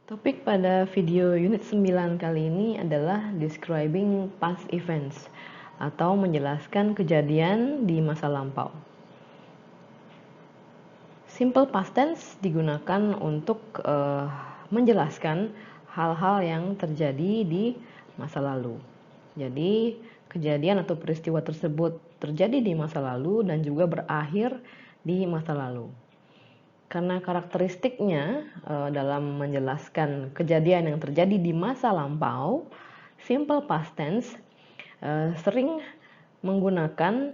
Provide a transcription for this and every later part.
Topik pada video unit 9 kali ini adalah describing past events atau menjelaskan kejadian di masa lampau. Simple past tense digunakan untuk menjelaskan hal-hal yang terjadi di masa lalu. Jadi, kejadian atau peristiwa tersebut terjadi di masa lalu dan juga berakhir di masa lalu. Karena karakteristiknya dalam menjelaskan kejadian yang terjadi di masa lampau, simple past tense sering menggunakan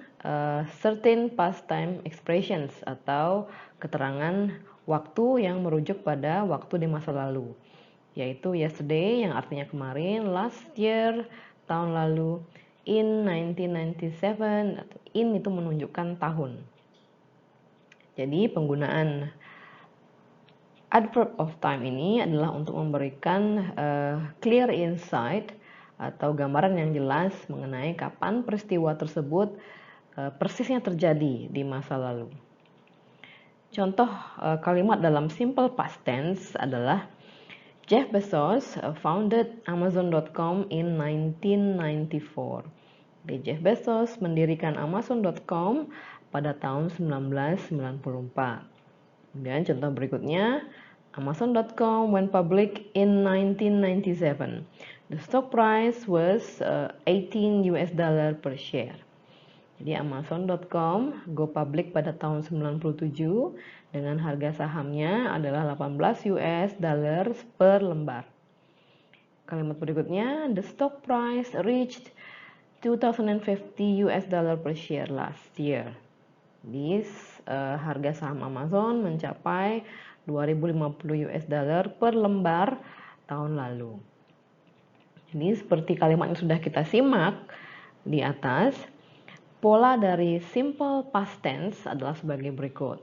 certain past time expressions atau keterangan waktu yang merujuk pada waktu di masa lalu, yaitu yesterday yang artinya kemarin, last year tahun lalu, in 1997 atau in itu menunjukkan tahun. Jadi penggunaan adverb of time ini adalah untuk memberikan clear insight atau gambaran yang jelas mengenai kapan peristiwa tersebut persisnya terjadi di masa lalu. Contoh kalimat dalam simple past tense adalah Jeff Bezos founded Amazon.com in 1994. Jadi Jeff Bezos mendirikan Amazon.com pada tahun 1994. Kemudian contoh berikutnya, Amazon.com went public in 1997. The stock price was $18 per share. Jadi Amazon.com go public pada tahun 97 dengan harga sahamnya adalah $18 per lembar. Kalimat berikutnya, the stock price reached $2050 per share last year. Jadi harga saham Amazon mencapai $2050 per lembar tahun lalu. Jadi seperti kalimat yang sudah kita simak di atas, pola dari simple past tense adalah sebagai berikut.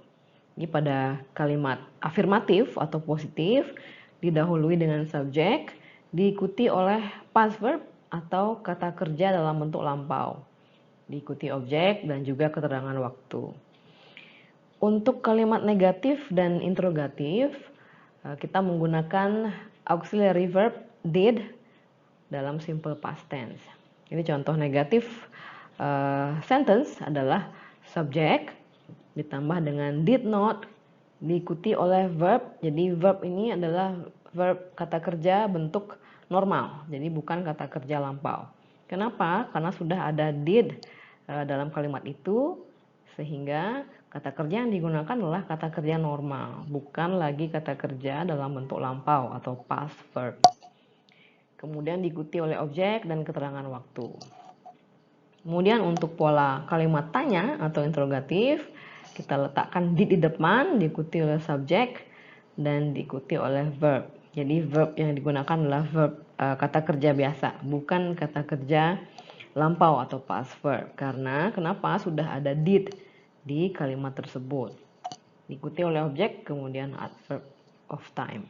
Jadi pada kalimat afirmatif atau positif didahului dengan subjek, diikuti oleh past verb atau kata kerja dalam bentuk lampau, diikuti objek dan juga keterangan waktu. Untuk kalimat negatif dan interrogatif, kita menggunakan auxiliary verb did dalam simple past tense. Ini contoh negatif sentence adalah subjek ditambah dengan did not diikuti oleh verb. Jadi verb ini adalah verb kata kerja bentuk normal, jadi bukan kata kerja lampau. Kenapa? Karena sudah ada did dalam kalimat itu, sehingga kata kerja yang digunakan adalah kata kerja normal, bukan lagi kata kerja dalam bentuk lampau atau past verb. Kemudian diikuti oleh objek dan keterangan waktu. Kemudian untuk pola kalimat tanya atau interrogatif, kita letakkan did di depan, diikuti oleh subjek dan diikuti oleh verb. Jadi verb yang digunakan adalah verb kata kerja biasa, bukan kata kerja lampau atau past verb. Karena kenapa? Sudah ada did di kalimat tersebut. Diikuti oleh objek, kemudian adverb of time.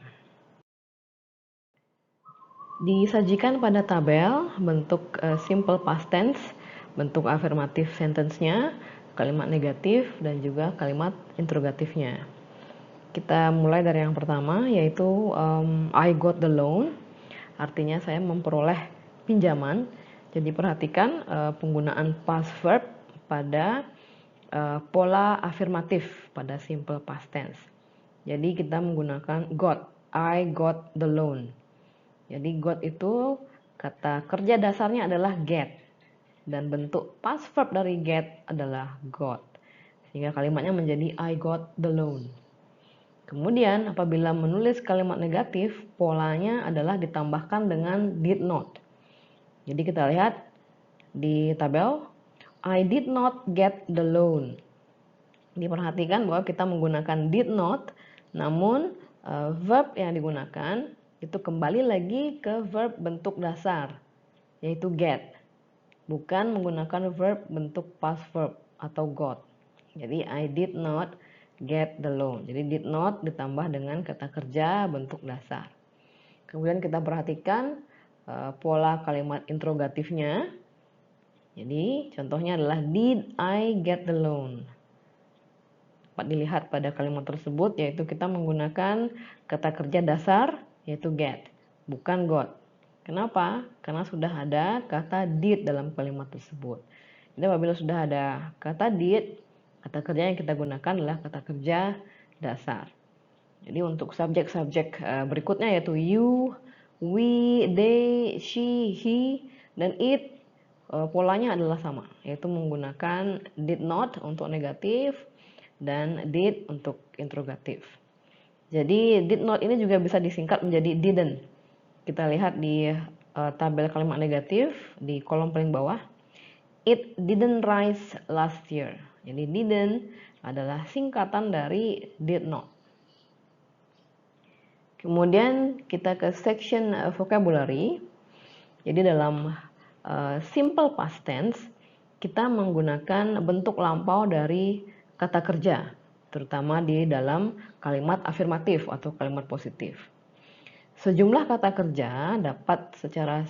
Disajikan pada tabel bentuk simple past tense, bentuk afirmatif sentence-nya, kalimat negatif, dan juga kalimat interrogatifnya. Kita mulai dari yang pertama, yaitu I got the loan, artinya saya memperoleh pinjaman. Jadi perhatikan penggunaan past verb pada pola afirmatif pada simple past tense. Jadi kita menggunakan got, I got the loan. Jadi got itu kata kerja dasarnya adalah get dan bentuk past verb dari get adalah got. Sehingga kalimatnya menjadi I got the loan. Kemudian apabila menulis kalimat negatif, polanya adalah ditambahkan dengan did not. Jadi kita lihat di tabel, I did not get the loan. Diperhatikan bahwa kita menggunakan did not, namun verb yang digunakan itu kembali lagi ke verb bentuk dasar, yaitu get. Bukan menggunakan verb bentuk past verb atau got. Jadi I did not get the loan. Jadi did not ditambah dengan kata kerja bentuk dasar. Kemudian kita perhatikan pola kalimat interrogatifnya. Jadi contohnya adalah did I get the loan? Dapat dilihat pada kalimat tersebut, yaitu kita menggunakan kata kerja dasar, yaitu get, bukan got. Kenapa? Karena sudah ada kata did dalam kalimat tersebut. Jadi apabila sudah ada kata did, kata kerja yang kita gunakan adalah kata kerja dasar. Jadi untuk subjek-subjek berikutnya yaitu you, we, they, she, he, dan it, polanya adalah sama, yaitu menggunakan did not untuk negatif dan did untuk interrogatif. Jadi did not ini juga bisa disingkat menjadi didn't. Kita lihat di tabel kalimat negatif di kolom paling bawah. It didn't rise last year. Jadi didn't adalah singkatan dari did not. Kemudian kita ke section vocabulary. Jadi dalam simple past tense kita menggunakan bentuk lampau dari kata kerja, terutama di dalam kalimat afirmatif atau kalimat positif. Sejumlah kata kerja dapat secara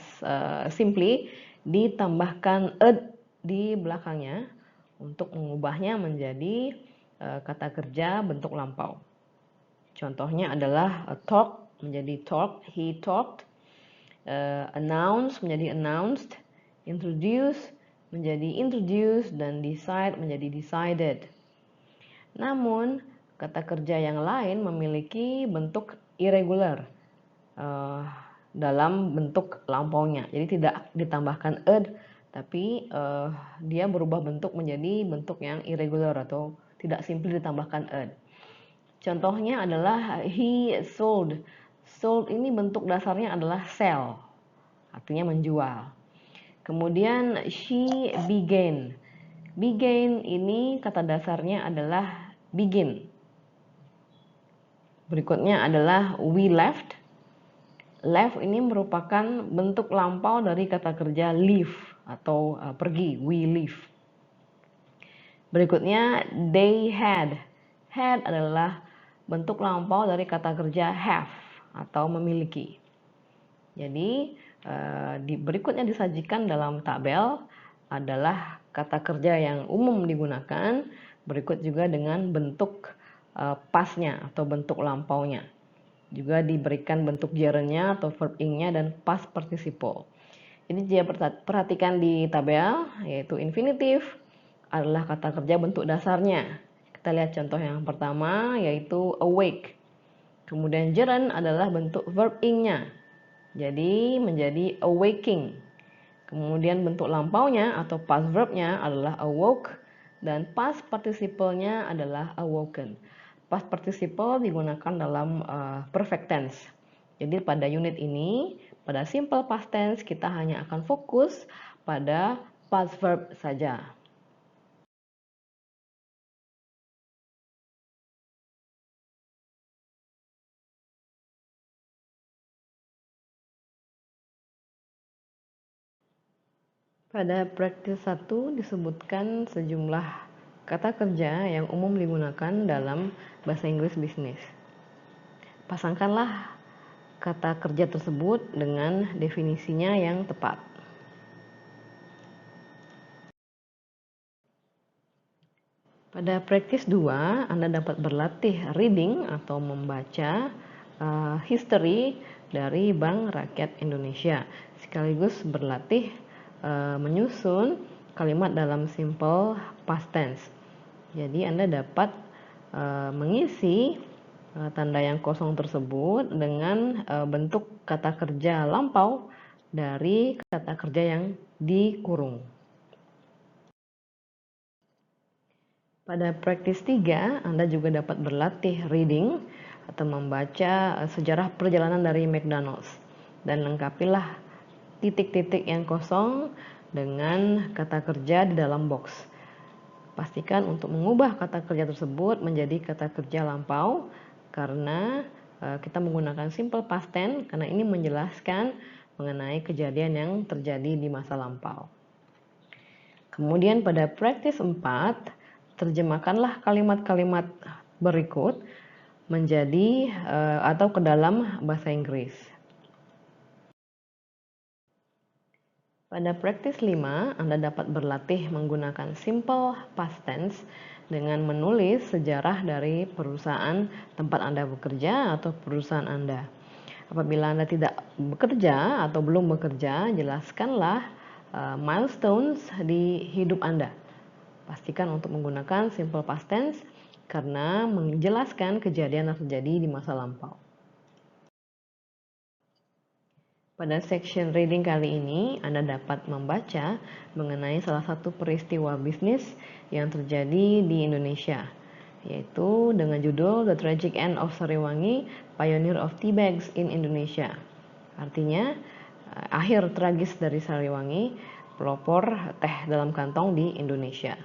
simply ditambahkan ed di belakangnya untuk mengubahnya menjadi kata kerja bentuk lampau. Contohnya adalah talk menjadi talked, he talked, announce menjadi announced, introduce menjadi introduced, dan decide menjadi decided. Namun, kata kerja yang lain memiliki bentuk irregular dalam bentuk lampaunya. Jadi tidak ditambahkan ed, tapi dia berubah bentuk menjadi bentuk yang irregular atau tidak simply ditambahkan ed. Contohnya adalah he sold. Sold ini bentuk dasarnya adalah sell, artinya menjual. Kemudian she began. Began ini kata dasarnya adalah begin. Berikutnya adalah we left. Left ini merupakan bentuk lampau dari kata kerja leave atau pergi, we leave. Berikutnya they had. Had adalah bentuk lampau dari kata kerja have atau memiliki. Jadi berikutnya disajikan dalam tabel adalah kata kerja yang umum digunakan, berikut juga dengan bentuk pastnya atau bentuk lampaunya. Juga diberikan bentuk gerundnya atau verb ing-nya dan past participle. Ini dia perhatikan di tabel, yaitu infinitive adalah kata kerja bentuk dasarnya. Kita lihat contoh yang pertama, yaitu awake. Kemudian gerund adalah bentuk verb ing-nya, jadi menjadi awaking. Kemudian bentuk lampaunya atau past verbnya adalah awoke, dan past participle-nya adalah awoken. Past participle digunakan dalam perfect tense. Jadi pada unit ini, pada simple past tense kita hanya akan fokus pada past verb saja. Pada praktis 1 disebutkan sejumlah kata kerja yang umum digunakan dalam bahasa Inggris bisnis. Pasangkanlah kata kerja tersebut dengan definisinya yang tepat. Pada praktis 2, Anda dapat berlatih reading atau membaca history dari Bank Rakyat Indonesia, sekaligus berlatih menyusun kalimat dalam simple past tense. Jadi Anda dapat mengisi tanda yang kosong tersebut dengan bentuk kata kerja lampau dari kata kerja yang dikurung. Pada praktis 3, Anda juga dapat berlatih reading atau membaca sejarah perjalanan dari McDonald's, dan lengkapilah titik-titik yang kosong dengan kata kerja di dalam box. Pastikan untuk mengubah kata kerja tersebut menjadi kata kerja lampau karena kita menggunakan simple past tense karena ini menjelaskan mengenai kejadian yang terjadi di masa lampau. Kemudian pada praktis 4, terjemahkanlah kalimat-kalimat berikut menjadi atau ke dalam bahasa Inggris. Pada praktis 5, Anda dapat berlatih menggunakan simple past tense dengan menulis sejarah dari perusahaan tempat Anda bekerja atau perusahaan Anda. Apabila Anda tidak bekerja atau belum bekerja, jelaskanlah milestones di hidup Anda. Pastikan untuk menggunakan simple past tense karena menjelaskan kejadian yang terjadi di masa lampau. Pada section reading kali ini, Anda dapat membaca mengenai salah satu peristiwa bisnis yang terjadi di Indonesia, yaitu dengan judul The Tragic End of Sariwangi, Pioneer of Tea Bags in Indonesia. Artinya, akhir tragis dari Sariwangi, pelopor teh dalam kantong di Indonesia.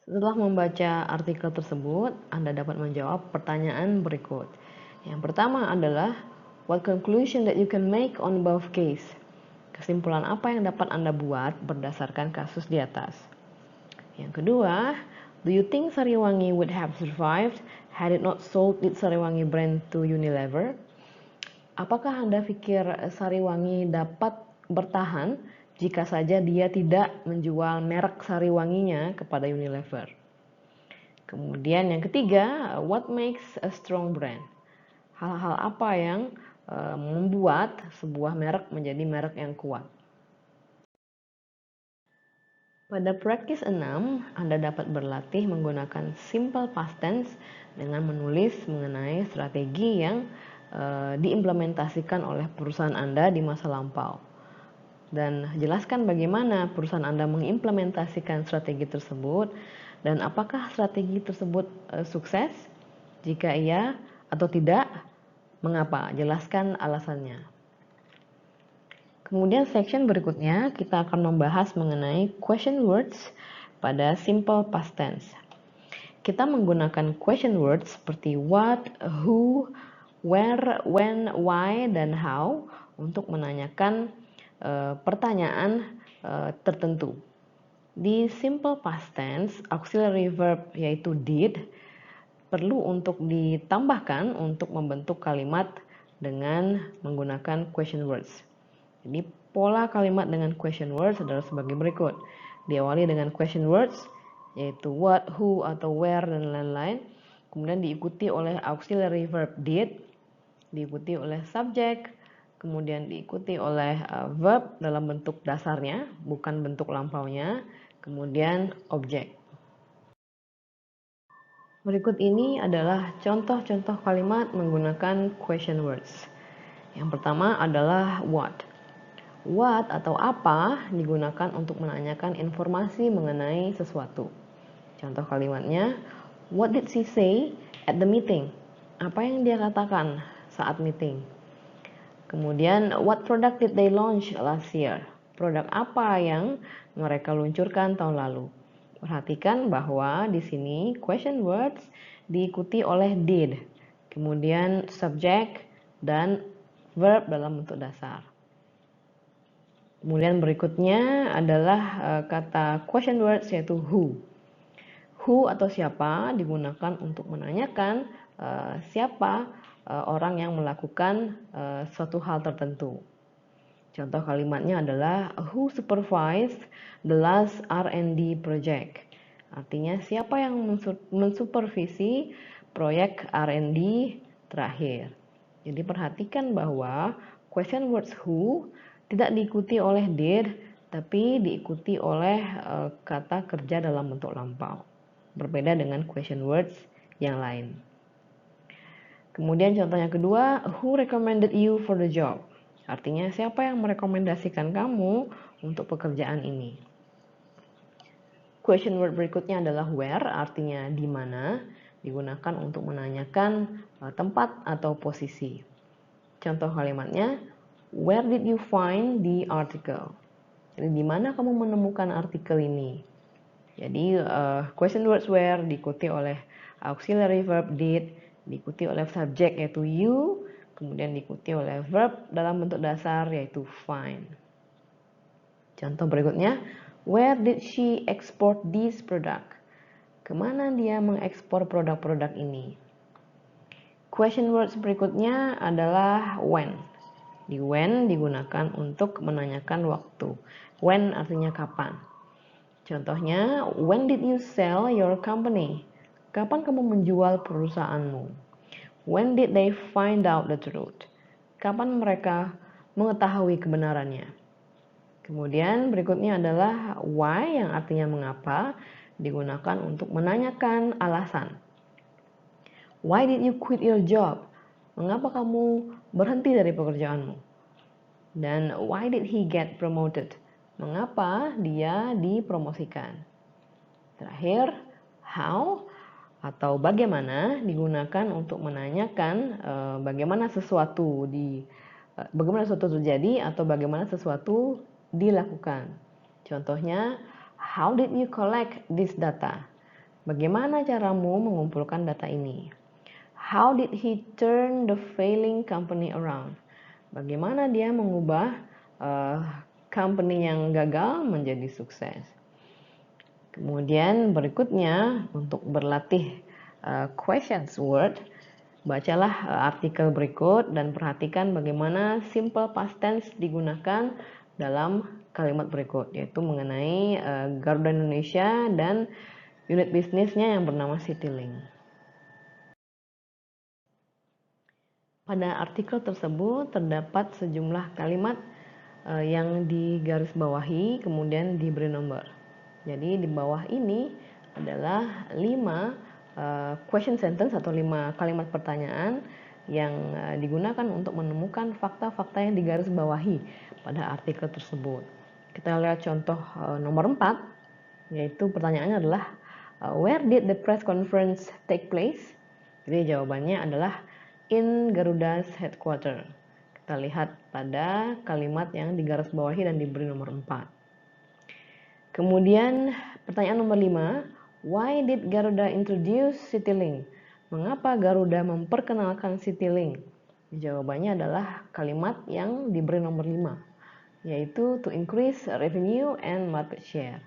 Setelah membaca artikel tersebut, Anda dapat menjawab pertanyaan berikut. Yang pertama adalah, what conclusion that you can make on above case? Kesimpulan apa yang dapat Anda buat berdasarkan kasus di atas? Yang kedua, do you think Sariwangi would have survived had it not sold its Sariwangi brand to Unilever? Apakah Anda pikir Sariwangi dapat bertahan jika saja dia tidak menjual merek Sariwanginya kepada Unilever? Kemudian yang ketiga, what makes a strong brand? Hal-hal apa yang membuat sebuah merek menjadi merek yang kuat? Pada practice 6, Anda dapat berlatih menggunakan simple past tense dengan menulis mengenai strategi yang diimplementasikan oleh perusahaan Anda di masa lampau. Dan jelaskan bagaimana perusahaan Anda mengimplementasikan strategi tersebut dan apakah strategi tersebut sukses? Jika iya atau tidak, mengapa? Jelaskan alasannya. Kemudian section berikutnya kita akan membahas mengenai question words pada simple past tense. Kita menggunakan question words seperti what, who, where, when, why, dan how untuk menanyakan pertanyaan tertentu. Di simple past tense, auxiliary verb yaitu did perlu untuk ditambahkan untuk membentuk kalimat dengan menggunakan question words. Jadi pola kalimat dengan question words adalah sebagai berikut. Diawali dengan question words yaitu what, who, atau where, dan lain-lain. Kemudian diikuti oleh auxiliary verb did, diikuti oleh subject, kemudian diikuti oleh verb dalam bentuk dasarnya, bukan bentuk lampaunya, kemudian objek. Berikut ini adalah contoh-contoh kalimat menggunakan question words. Yang pertama adalah what. What atau apa digunakan untuk menanyakan informasi mengenai sesuatu. Contoh kalimatnya, what did she say at the meeting? Apa yang dia katakan saat meeting? Kemudian, what product did they launch last year? Produk apa yang mereka luncurkan tahun lalu? Perhatikan bahwa di sini question words diikuti oleh did, kemudian subject dan verb dalam bentuk dasar. Kemudian berikutnya adalah kata question words yaitu who. Who atau siapa digunakan untuk menanyakan siapa orang yang melakukan suatu hal tertentu. Contoh kalimatnya adalah who supervised the last R&D project. Artinya siapa yang mensupervisi proyek R&D terakhir. Jadi perhatikan bahwa question words who tidak diikuti oleh did, tapi diikuti oleh kata kerja dalam bentuk lampau. Berbeda dengan question words yang lain. Kemudian contoh yang kedua, who recommended you for the job? Artinya siapa yang merekomendasikan kamu untuk pekerjaan ini? Question word berikutnya adalah where, artinya di mana, digunakan untuk menanyakan tempat atau posisi. Contoh kalimatnya, where did you find the article? Jadi di mana kamu menemukan artikel ini? Jadi question words where diikuti oleh auxiliary verb did, diikuti oleh subject yaitu you, kemudian diikuti oleh verb dalam bentuk dasar yaitu find. Contoh berikutnya, where did she export this product? Kemana dia mengekspor produk-produk ini? Question words berikutnya adalah when. Di when digunakan untuk menanyakan waktu. When artinya kapan. Contohnya, when did you sell your company? Kapan kamu menjual perusahaanmu? When did they find out the truth? Kapan mereka mengetahui kebenarannya? Kemudian berikutnya adalah why yang artinya mengapa, digunakan untuk menanyakan alasan. Why did you quit your job? Mengapa kamu berhenti dari pekerjaanmu? Dan why did he get promoted? Mengapa dia dipromosikan? Terakhir, how atau bagaimana digunakan untuk menanyakan bagaimana sesuatu terjadi atau bagaimana sesuatu dilakukan. Contohnya, how did you collect this data? Bagaimana caramu mengumpulkan data ini? How did he turn the failing company around? Bagaimana dia mengubah company yang gagal menjadi sukses? Kemudian berikutnya untuk berlatih questions word, bacalah artikel berikut dan perhatikan bagaimana simple past tense digunakan dalam kalimat berikut, yaitu mengenai Garuda Indonesia dan unit bisnisnya yang bernama Citylink. Pada artikel tersebut terdapat sejumlah kalimat yang digarisbawahi kemudian diberi nomor. Jadi di bawah ini adalah 5 question sentence atau 5 kalimat pertanyaan yang digunakan untuk menemukan fakta-fakta yang digarisbawahi pada artikel tersebut. Kita lihat contoh nomor 4, yaitu pertanyaannya adalah where did the press conference take place? Jadi jawabannya adalah in Garuda's headquarters. Kita lihat pada kalimat yang digarisbawahi dan diberi nomor 4. Kemudian pertanyaan nomor 5, why did Garuda introduce Citylink? Mengapa Garuda memperkenalkan Citylink? Jawabannya adalah kalimat yang diberi nomor 5, yaitu to increase revenue and market share,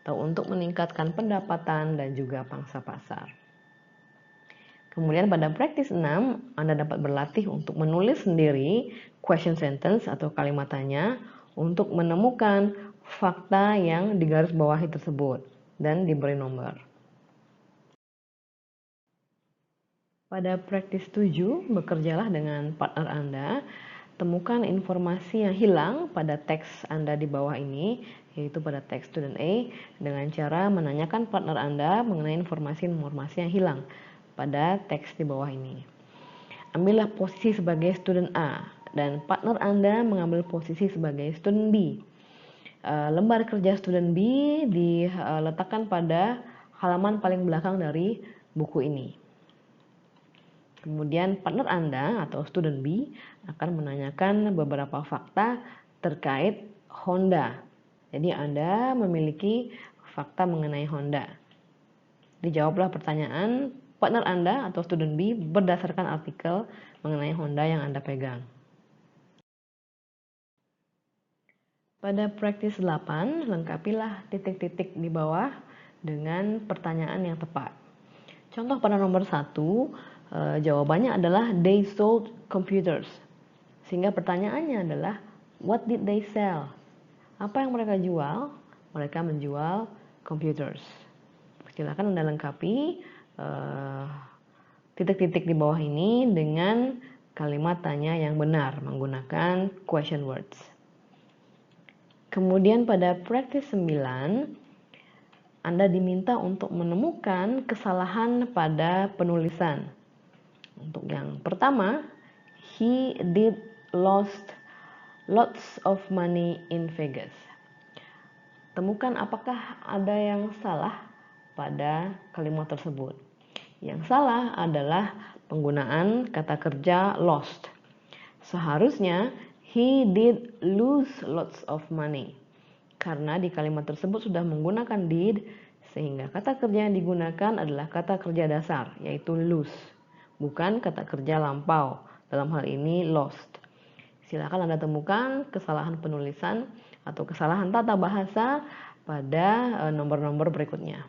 atau untuk meningkatkan pendapatan dan juga pangsa pasar. Kemudian pada praktis 6, Anda dapat berlatih untuk menulis sendiri question sentence atau kalimat tanya untuk menemukan fakta yang digarisbawahi tersebut dan diberi nomor. Pada praktis 7, bekerjalah dengan partner Anda. Temukan informasi yang hilang pada teks Anda di bawah ini, yaitu pada teks student A, dengan cara menanyakan partner Anda mengenai informasi-informasi yang hilang pada teks di bawah ini. Ambillah posisi sebagai student A dan partner Anda mengambil posisi sebagai student B. Lembar kerja student B diletakkan pada halaman paling belakang dari buku ini. Kemudian partner Anda atau student B akan menanyakan beberapa fakta terkait Honda. Jadi Anda memiliki fakta mengenai Honda. Dijawablah pertanyaan partner Anda atau student B berdasarkan artikel mengenai Honda yang Anda pegang. Pada praktis 8, lengkapilah titik-titik di bawah dengan pertanyaan yang tepat. Contoh pada nomor 1, jawabannya adalah they sold computers. Sehingga pertanyaannya adalah what did they sell? Apa yang mereka jual? Mereka menjual computers. Silakan Anda lengkapi titik-titik di bawah ini dengan kalimat tanya yang benar menggunakan question words. Kemudian pada praktis 9, Anda diminta untuk menemukan kesalahan pada penulisan. Untuk yang pertama, he did lost lots of money in Vegas. Temukan apakah ada yang salah pada kalimat tersebut. Yang salah adalah penggunaan kata kerja lost. Seharusnya he did lose lots of money. Karena di kalimat tersebut sudah menggunakan did, sehingga kata kerja yang digunakan adalah kata kerja dasar, yaitu lose, bukan kata kerja lampau, dalam hal ini lost. Silakan Anda temukan kesalahan penulisan atau kesalahan tata bahasa pada nomor-nomor berikutnya.